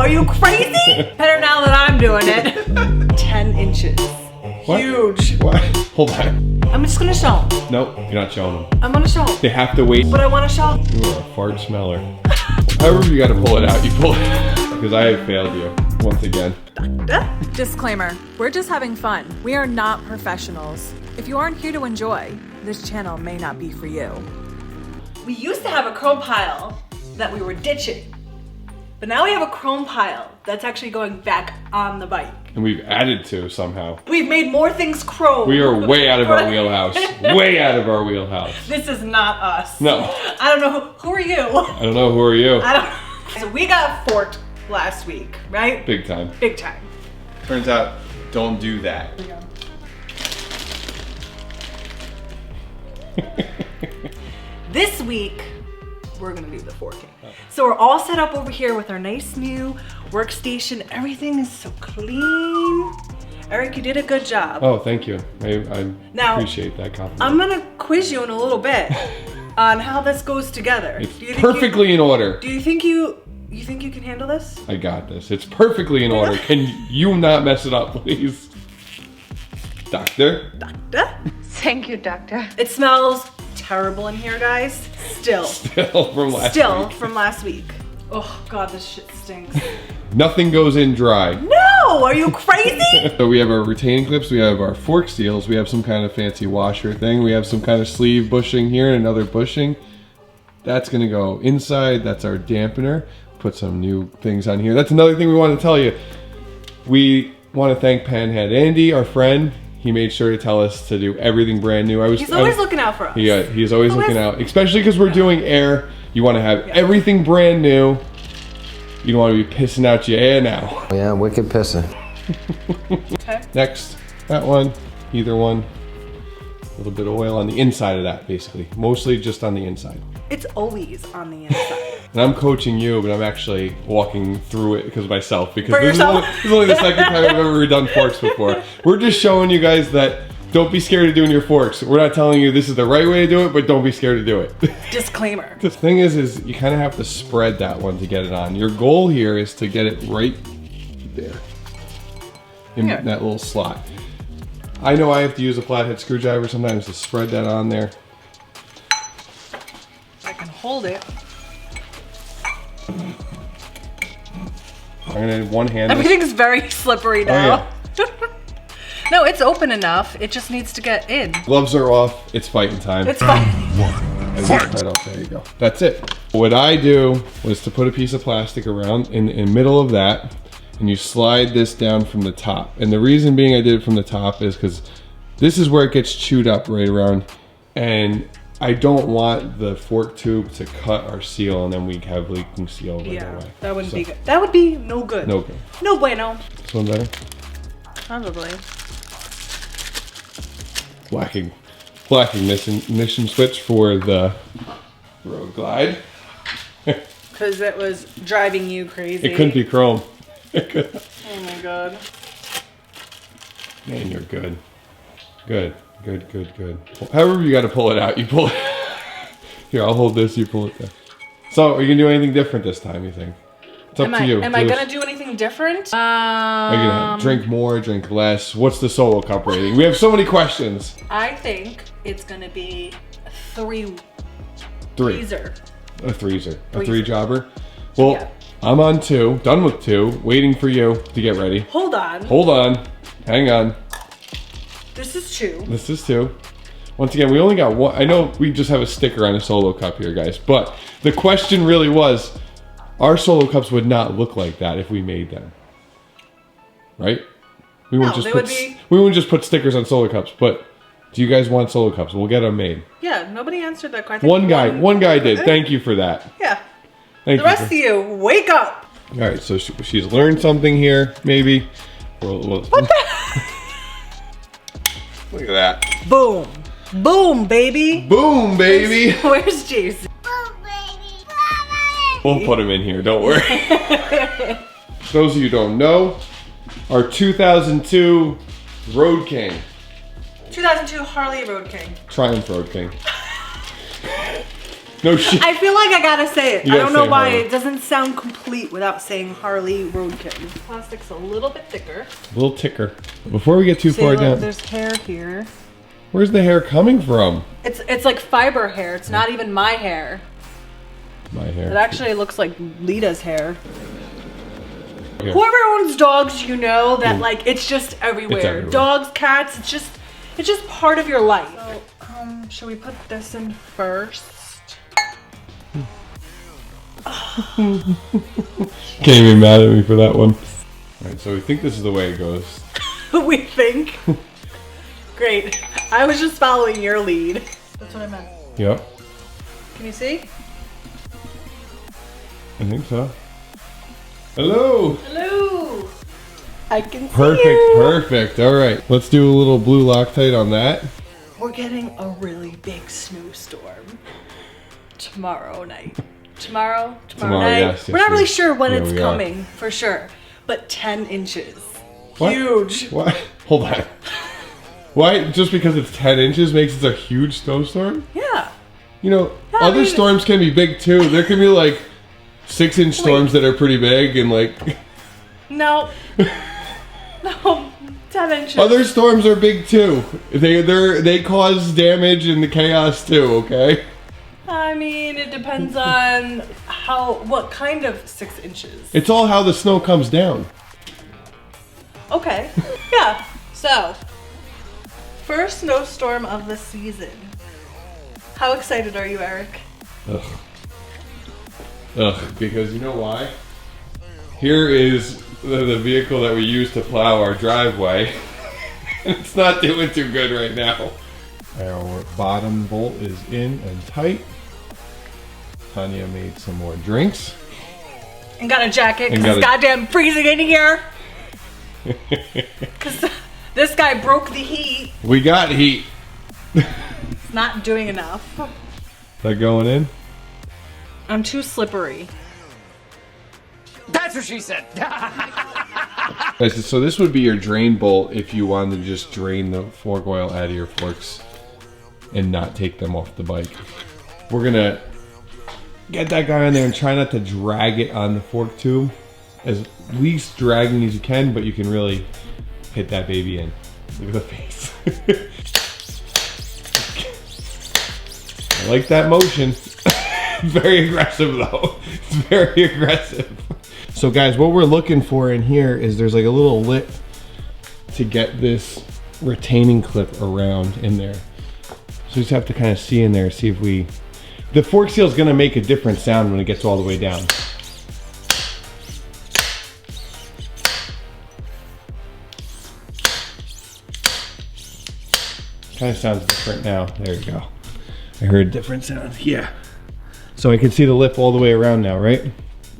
are you crazy? Better now that I'm doing it. 10 inches. What? Huge. What? Hold on. I'm just gonna show them. Nope, you're not showing them. I'm gonna show them. They have to wait. But I wanna show them. You are a fart smeller. However you gotta pull it out, you pull it. Because I have failed you once again. Disclaimer, we're just having fun. We are not professionals. If you aren't here to enjoy, this channel may not be for you. We used to have a chrome pile that we were ditching. But now we have a chrome pile that's actually going back on the bike. And we've added to somehow. We've made more things chrome. We are way out of our wheelhouse. Way out of our wheelhouse. This is not us. No. I don't know. Who are you? I don't know. Who are you? I don't. So we got forked last week, right? Big time. Big time. Turns out, don't do that. This week, we're gonna do the forking. So we're all set up over here with our nice new workstation. Everything is so clean. Eric, you did a good job. Oh, thank you. I Now, appreciate that compliment. I'm gonna quiz you in a little bit on how this goes together. It's perfectly in order. Do you think you think you can handle this? I got this. It's perfectly in order. Can you not mess it up, please? Doctor? Doctor? Thank you, Doctor. It smells terrible in here, guys. Still from last week. from last week. Oh God, this shit stinks. Nothing goes in dry. No, are you crazy? So we have our retaining clips, we have our fork seals, we have some kind of fancy washer thing, we have some kind of sleeve bushing here and another bushing. That's gonna go inside, that's our dampener. Put some new things on here. That's another thing we want to tell you. We want to thank Panhead Andy, our friend. He made sure to tell us to do everything brand new. He's always looking out for us. Yeah, he's always looking out, especially because we're doing air. You want to have everything brand new. You don't want to be pissing out your air now. Yeah, wicked pissing. Okay. Next, that one, either one. A little bit of oil on the inside of that, basically. Mostly just on the inside. It's always on the inside. And I'm coaching you, but I'm actually walking through it because of myself. Because For this yourself? is only the second time I've ever done forks before. We're just showing you guys that don't be scared of doing your forks. We're not telling you this is the right way to do it, but don't be scared to do it. Disclaimer. The thing is you kind of have to spread that one to get it on. Your goal here is to get it right there. In that little slot. I know I have to use a flathead screwdriver sometimes to spread that on there. I can hold it. I'm gonna one hand this. Everything's very slippery now. Oh, No, it's open enough. It just needs to get in. Gloves are off. It's fighting time. It's fine. Right off. There you go. That's it. What I do was to put a piece of plastic around in the middle of that, and you slide this down from the top. And the reason being I did it from the top is because this is where it gets chewed up right around, and I don't want the fork tube to cut our seal and then we have leaking seal right away. That wouldn't be good. That would be no good. No good. No bueno. This one better? Probably. Blacking ignition switch for the Road Glide. Because it was driving you crazy. It couldn't be chrome. Oh my God. Man, you're good. Good. However you gotta pull it out, you pull it. Here, I'll hold this, you pull it down. So, are you gonna do anything different this time, you think? It's up to you. Am I gonna do anything different? Are you gonna drink more, drink less? What's the solo cup rating? We have so many questions. I think it's gonna be a Three. threeser. A threeser. A Threeser. three jobber. Well, Yeah. I'm on 2, done with 2, waiting for you to get ready. Hold on. Hold on. Hang on. This is 2. This is 2. Once again, we only got 1. I know we just have a sticker on a solo cup here, guys, but the question really was, our solo cups would not look like that if we made them. Right? We wouldn't we wouldn't just put stickers on solo cups, but do you guys want solo cups? We'll get them made. Yeah, nobody answered that question. One guy did. Thank you for that. Yeah. Thank The rest of you, wake up. All right, so she's learned something here, maybe. What the? Look at that. Boom. Boom, baby. Boom, baby. Where's Jason? We'll put him in here, don't worry. Those of you who don't know, our 2002 Road King. 2002 Harley Road King. Triumph Road King. No shit. I feel like I gotta say it. You I gotta don't know say why Harley. it doesn't sound complete without saying Harley Road King. Plastic's a little bit thicker. A little ticker. Before we get too See, far look, down, there's hair here. where's the hair coming from? It's like fiber hair. It's not even my hair. My hair. It actually looks like Lita's hair. Here. Whoever owns dogs, you know that like it's just everywhere. everywhere. Dogs, cats, it's just part of your life. So, should we put this in first? Can't even be mad at me for that one. Alright, so we think this is the way it goes. We think. Great. I was just following your lead. That's what I meant. Yep. Can you see? I think so. Hello! Hello. I can see Perfect, you. perfect. Alright, let's do a little blue Loctite on that. We're getting a really big snowstorm tomorrow night. Tomorrow night. Yes, We're not really yes. sure when Yeah, it's we are. coming, for sure. But 10 inches. What? Huge. Why? Hold on. Why? Just because it's 10 inches makes it a huge snowstorm? Yeah. You know, Yeah, I other mean- storms can be big too. There can be like 6-inch storms that are pretty big and like No. No. 10 inches. other storms are big too. They cause damage and the chaos too, okay? I mean, it depends on what kind of 6 inches. It's all how the snow comes down. Okay. Yeah. So, first snowstorm of the season. How excited are you, Eric? Ugh. Ugh, because you know why? Here is the vehicle that we use to plow our driveway. It's not doing too good right now. Our bottom bolt is in and tight. Tanya made some more drinks. And got a jacket And because it's got a- goddamn freezing in here. Because this guy broke the heat. We got heat. It's not doing enough. Is that going in? I'm too slippery. That's what she said. Guys, so this would be your drain bolt if you wanted to just drain the fork oil out of your forks and not take them off the bike. We're gonna get that guy in there and try not to drag it on the fork tube. As least dragging as you can, but you can really hit that baby in. Look at the face. I like that motion. Very aggressive though. It's very aggressive. So guys, what we're looking for in here is there's like a little lip to get this retaining clip around in there. So we just have to kind of see in there, see if we... The fork seal is going to make a different sound when it gets all the way down. Kind of sounds different now. There you go. I heard different sound. Yeah. So I can see the lip all the way around now, right?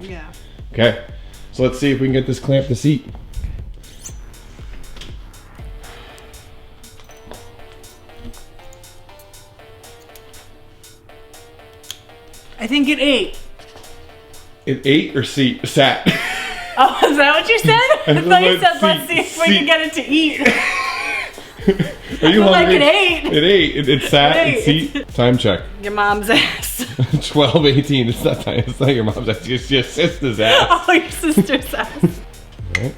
Yeah. Okay. So let's see if we can get this clamp to seat. I think it ate. It ate or sat? Oh, is that what you said? I thought you said, let's see if we seat. can get it to eat. Are you Like hungry? it ate. It ate. It sat It and ate. seat. Time check. Your mom's ass. 12:18. It's not time. It's not your mom's ass. It's your sister's ass. Oh, your sister's ass. Right.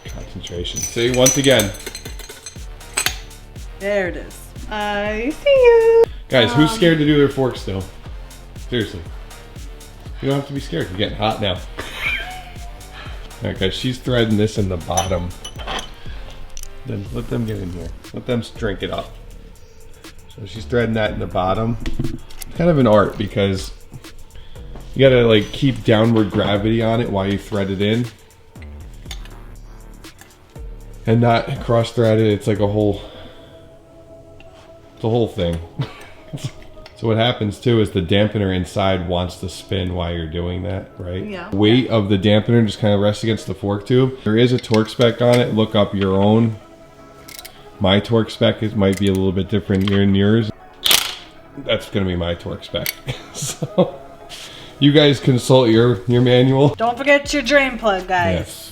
Concentration. See, once again. There it is. I see you. Guys, who's scared to do their forks still? Seriously. You don't have to be scared. You're getting hot now. Alright guys, she's threading this in the bottom. Then let them get in here. Let them drink it up. So she's threading that in the bottom. It's kind of an art because you gotta like keep downward gravity on it while you thread it in. And not cross thread it. It's like a whole... the whole thing. So what happens too is the dampener inside wants to spin while you're doing that, right? Yeah. Weight of the dampener just kind of rests against the fork tube. There is a torque spec on it. Look up your own. My torque spec might be a little bit different than yours. That's gonna be my torque spec. So you guys consult your manual. Don't forget your drain plug, guys.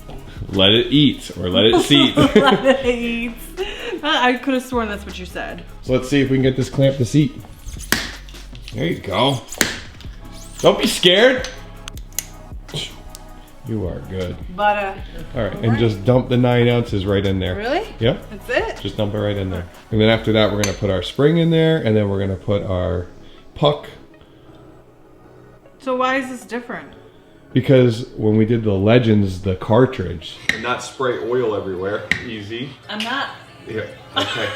Yes. Let it eat or let it seat. Let it eat. I could have sworn that's what you said. So let's see if we can get this clamp to seat. There you go. Don't be scared. You are good. But all right, and just dump the 9 ounces right in there. really? Yep. That's it? Just dump it right in there. And then after that, we're gonna put our spring in there, and then we're gonna put our puck. So why is this different? Because when we did the Legends, the cartridge. And not spray oil everywhere. Easy. I'm not. Yeah, okay.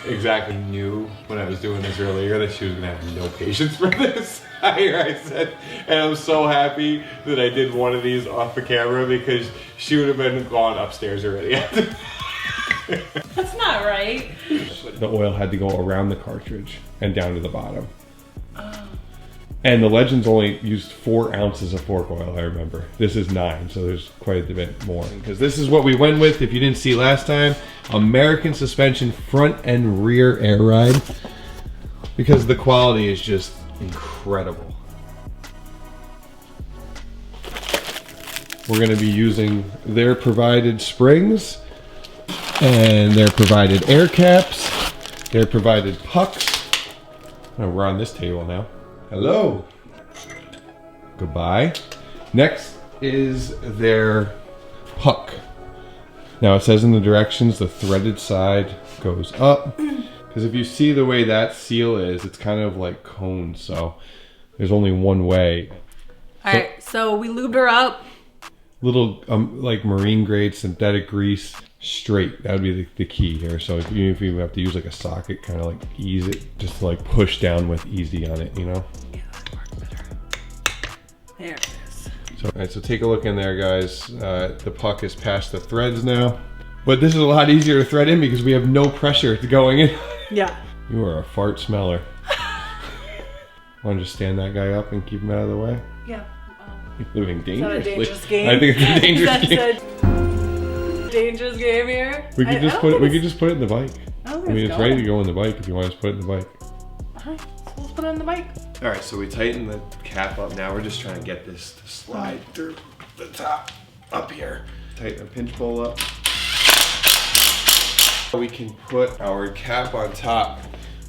Exactly. I knew when I was doing this earlier that she was gonna have no patience for this. I said, and I'm so happy that I did one of these off the camera because she would have been gone upstairs already. That's not right. The oil had to go around the cartridge and down to the bottom. And the Legends only used 4 ounces of fork oil, I remember. This is 9, so there's quite a bit more. Because this is what we went with, if you didn't see last time, American suspension front and rear air ride. Because the quality is just incredible. We're going to be using their provided springs and their provided air caps, their provided pucks. Oh, we're on this table now. Hello. Goodbye. Next is their puck. Now it says in the directions the threaded side goes up. Because if you see the way that seal is, it's kind of like cones, so there's only one way. Alright, so we lubed her up. Little like marine grade synthetic grease, straight. That would be the key here. So if you have to use like a socket, kind of like ease it, just to like push down with easy on it, you know? Yeah, that works better. There it is. So, all right, so take a look in there, guys. The puck is past the threads now. But this is a lot easier to thread in because we have no pressure to going in. Yeah. You are a fart smeller. Want to just stand that guy up and keep him out of the way? Yeah. You're living dangerously. Is that a dangerous game? I think it's a dangerous game. A dangerous game here? We could just put it. We could just put it in the bike. I mean, it's ready to go in the bike if you want to just put it in the bike. Alright, so let's put it in the bike. All right, so we tighten the cap up. Now we're just trying to get this to slide through the top up here. Tighten the pinch bowl up. We can put our cap on top.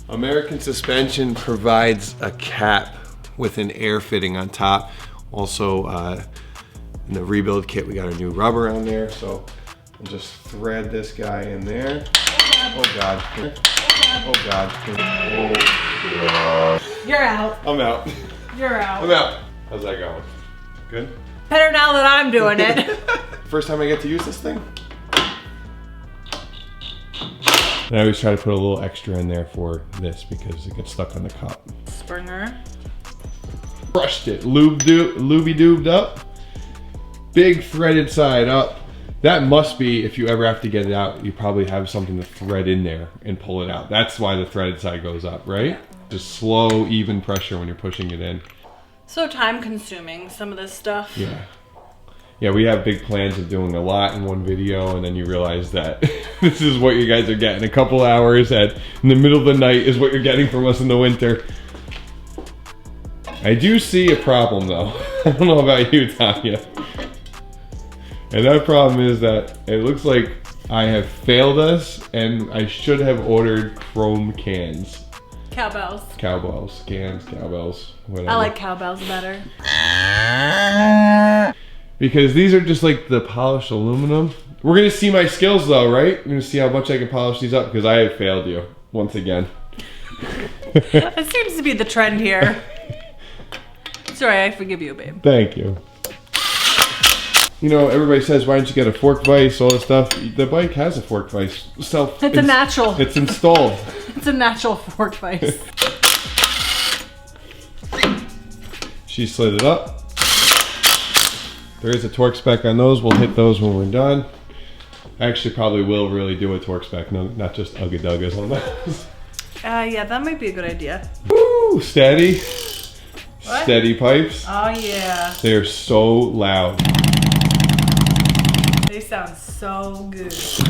American Suspension provides a cap with an air fitting on top. Also, in the rebuild kit, we got a new rubber on there. So we'll just thread this guy in there. Oh God. Oh God. Oh God. You're out. I'm out. You're out. I'm out. How's that going? Good? Better now that I'm doing it. First time I get to use this thing. And I always try to put a little extra in there for this because it gets stuck on the cup. Springer. Brushed it, looby-doobed up. Big threaded side up. That must be, if you ever have to get it out, you probably have something to thread in there and pull it out. That's why the threaded side goes up, right? Yeah. Just slow, even pressure when you're pushing it in. So time consuming, some of this stuff. Yeah. Yeah, we have big plans of doing a lot in one video, and then you realize that this is what you guys are getting. A couple hours in the middle of the night is what you're getting from us in the winter. I do see a problem though. I don't know about you, Tanya. And that problem is that it looks like I have failed us, and I should have ordered chrome cans. Cowbells. Cowbells, cans, cowbells, whatever. I like cowbells better. Because these are just like the polished aluminum. We're gonna see my skills though, right? We're gonna see how much I can polish these up because I have failed you once again. It seems to be the trend here. Sorry, I forgive you, babe. Thank you. You know, everybody says, why don't you get a fork vise, all this stuff. The bike has a fork vise. It's a natural. It's installed. It's a natural fork vise. She slid it up. There is a torque spec on those. We'll hit those when we're done. I actually probably will really do a torque spec, no, not just ugga-duggas on those. Yeah, that might be a good idea. Woo! Steady. What? Steady pipes. Oh yeah. They're so loud. They sound so good. So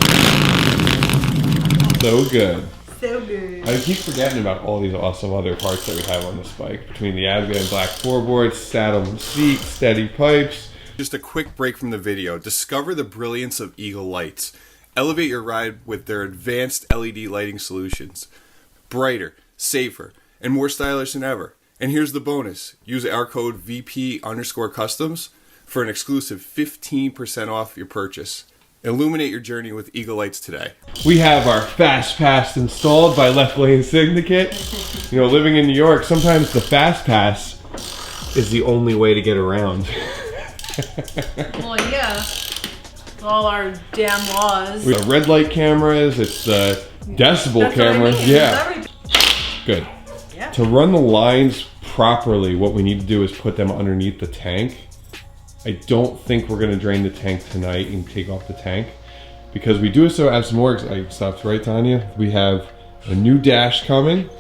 good. So good. I keep forgetting about all these awesome other parts that we have on this bike. Between the AdvanBlack floorboards, Saddlemen Seats, steady pipes. Just a quick break from the video. Discover the brilliance of Eagle lights. Elevate your ride with their advanced LED lighting solutions. Brighter, safer, and more stylish than ever. And here's the bonus. Use our code VP_Customs for an exclusive 15% off your purchase. Illuminate your journey with Eagle Lights today. We have our Fast Pass installed by Left Lane Syndicate. You know, living in New York, sometimes the Fast Pass is the only way to get around. Well, yeah. All our damn laws. We have red light cameras, it's the decibel cameras. I mean. Yeah. Good. Yeah. To run the lines properly, what we need to do is put them underneath the tank. I don't think we're gonna drain the tank tonight and take off the tank because we do so have some more exciting stuff, right, Tanya? We have a new dash coming.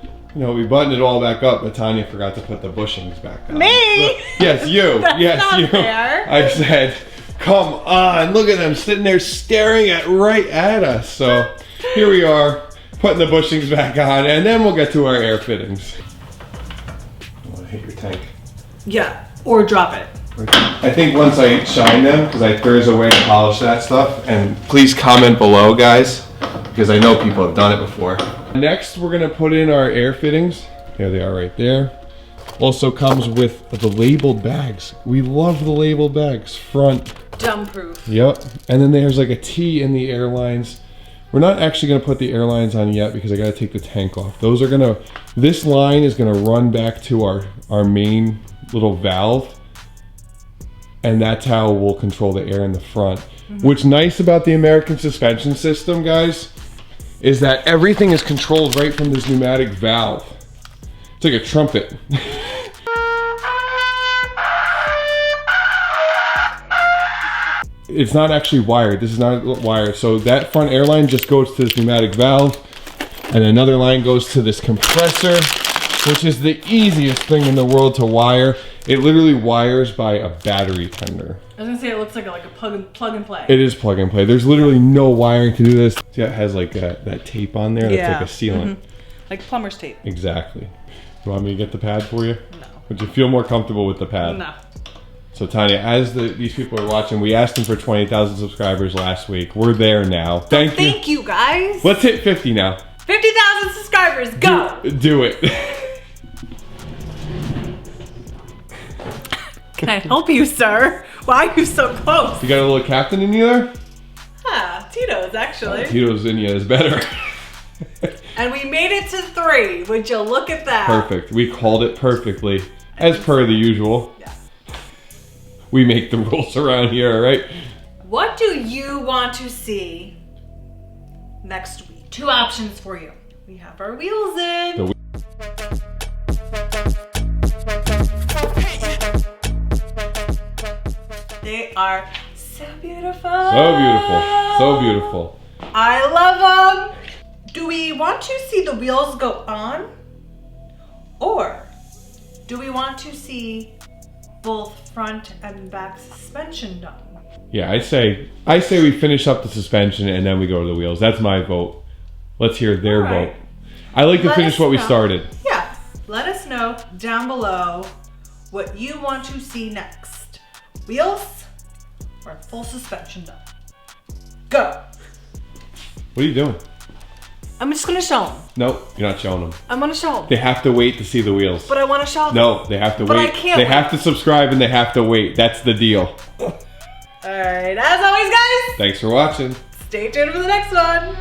You know, we buttoned it all back up, but Tanya forgot to put the bushings back on. Me? So, yes, you. That's yes, not you. fair. I said, come on, look at them sitting there staring right at us. So here we are, putting the bushings back on, and then we'll get to our air fittings. I want to hit your tank. Yeah, or drop it. I think once I shine them, because there's a way to polish that stuff, and please comment below, guys, because I know people have done it before. Next, we're gonna put in our air fittings. There they are right there. Also comes with the labeled bags. We love the labeled bags. Front. Dumb proof. Yep. And then there's like a T in the airlines. We're not actually gonna put the airlines on yet because I gotta take the tank off. Those are gonna, this line is gonna run back to our main little valve. And that's how we'll control the air in the front. What's nice about the American suspension system, guys, is that everything is controlled right from this pneumatic valve. It's like a trumpet. It's not actually wired. This is not wired. So that front airline just goes to this pneumatic valve, and another line goes to this compressor, which is the easiest thing in the world to wire. It literally wires by a battery tender. I was gonna say it looks like a plug and play. It is plug and play. There's literally no wiring to do this. See, it has like that tape on there. Yeah. That's like a sealant. Like plumber's tape. Exactly. You want me to get the pad for you? No. Would you feel more comfortable with the pad? No. So Tanya, as these people are watching, we asked them for 20,000 subscribers last week. We're there now. Thank you guys. Let's hit 50 now. 50,000 subscribers. Go. Do it. Can I help you, sir? Why are you so close? You got a little captain in you there? Ah, Tito's actually. Tito's in you is better. And we made it to 3. Would you look at that? Perfect. We called it perfectly, as per the usual. Yeah. We make the rules around here, all right? What do you want to see next week? 2 options for you. We have our wheels in. They are so beautiful. So beautiful. So beautiful. I love them. Do we want to see the wheels go on? Or do we want to see both front and back suspension done? Yeah, I say we finish up the suspension and then we go to the wheels. That's my vote. Let's hear their vote. I like to finish what we started. Yeah. Let us know down below what you want to see next. Wheels or full suspension done? Go. What are you doing? I'm just gonna show them. Nope, you're not showing them. I'm gonna show them. They have to wait to see the wheels. But I want to show them. No, they have to But wait. I can't They wait. have to subscribe and they have to wait. That's the deal. Alright, as always guys, Thanks for watching. stay tuned for the next one.